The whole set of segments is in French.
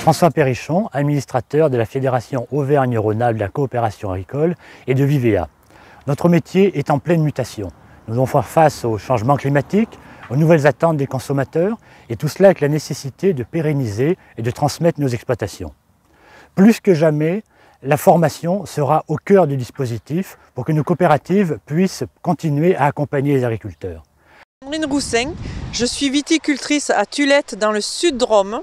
François Perrichon, administrateur de la Fédération Auvergne-Rhône-Alpes de la coopération agricole et de Vivea. Notre métier est en pleine mutation. Nous devons faire face au changement climatique, aux nouvelles attentes des consommateurs, et tout cela avec la nécessité de pérenniser et de transmettre nos exploitations. Plus que jamais, la formation sera au cœur du dispositif pour que nos coopératives puissent continuer à accompagner les agriculteurs. Sandrine Roussin, je suis viticultrice à Tulette dans le sud de Rome,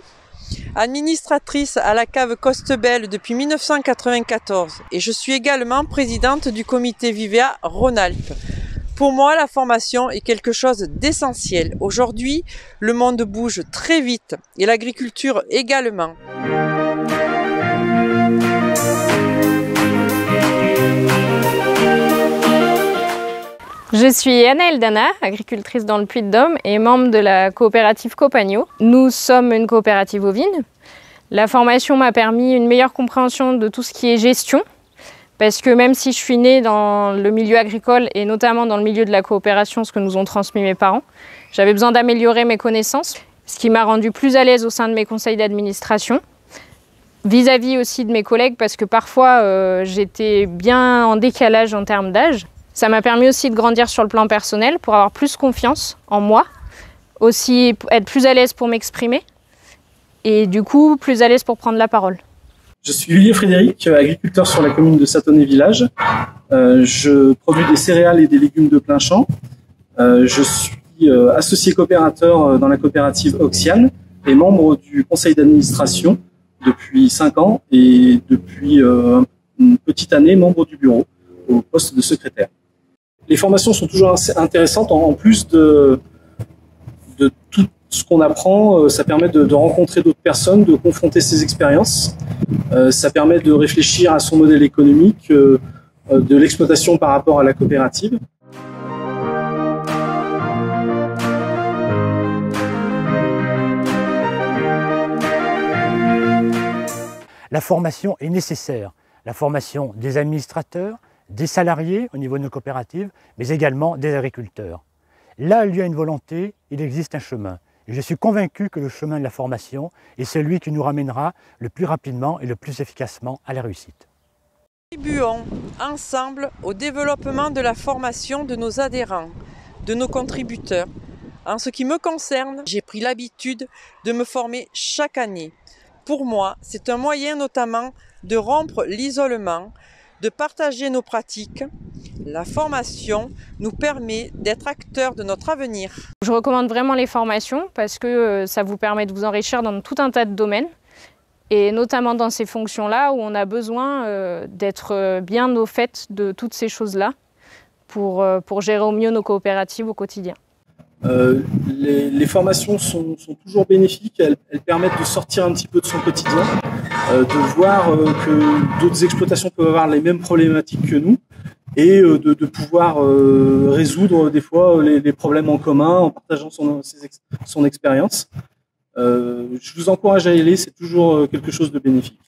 administratrice à la cave Costebelle depuis 1994 et je suis également présidente du comité Vivea Rhône-Alpes. Pour moi, la formation est quelque chose d'essentiel. Aujourd'hui, le monde bouge très vite et l'agriculture également. Je suis Anna Eldana, agricultrice dans le Puy-de-Dôme et membre de la coopérative Copagno. Nous sommes une coopérative ovine. La formation m'a permis une meilleure compréhension de tout ce qui est gestion, parce que même si je suis née dans le milieu agricole et notamment dans le milieu de la coopération, ce que nous ont transmis mes parents, j'avais besoin d'améliorer mes connaissances, ce qui m'a rendue plus à l'aise au sein de mes conseils d'administration, vis-à-vis aussi de mes collègues, parce que parfois j'étais bien en décalage en termes d'âge. Ça m'a permis aussi de grandir sur le plan personnel pour avoir plus confiance en moi, aussi être plus à l'aise pour m'exprimer et du coup plus à l'aise pour prendre la parole. Je suis Julien Frédéric, agriculteur sur la commune de Satonnet-Village. Je produis des céréales et des légumes de plein champ. Je suis associé coopérateur dans la coopérative Oxiane et membre du conseil d'administration depuis 5 ans et depuis une petite année membre du bureau au poste de secrétaire. Les formations sont toujours assez intéressantes en plus de tout ce qu'on apprend. Ça permet de rencontrer d'autres personnes, de confronter ses expériences. Ça permet de réfléchir à son modèle économique, de l'exploitation par rapport à la coopérative. La formation est nécessaire. La formation des administrateurs, des salariés au niveau de nos coopératives, mais également des agriculteurs. Là où il y a une volonté, il existe un chemin. Et je suis convaincu que le chemin de la formation est celui qui nous ramènera le plus rapidement et le plus efficacement à la réussite. Contribuons ensemble au développement de la formation de nos adhérents, de nos contributeurs. En ce qui me concerne, j'ai pris l'habitude de me former chaque année. Pour moi, c'est un moyen notamment de rompre l'isolement, de partager nos pratiques. La formation nous permet d'être acteurs de notre avenir. Je recommande vraiment les formations parce que ça vous permet de vous enrichir dans tout un tas de domaines et notamment dans ces fonctions-là où on a besoin d'être bien au fait de toutes ces choses-là pour gérer au mieux nos coopératives au quotidien. Les formations sont toujours bénéfiques, elles permettent de sortir un petit peu de son quotidien, de voir que d'autres exploitations peuvent avoir les mêmes problématiques que nous et de pouvoir résoudre des fois les problèmes en commun en partageant son expérience. Je vous encourage à y aller, c'est toujours quelque chose de bénéfique.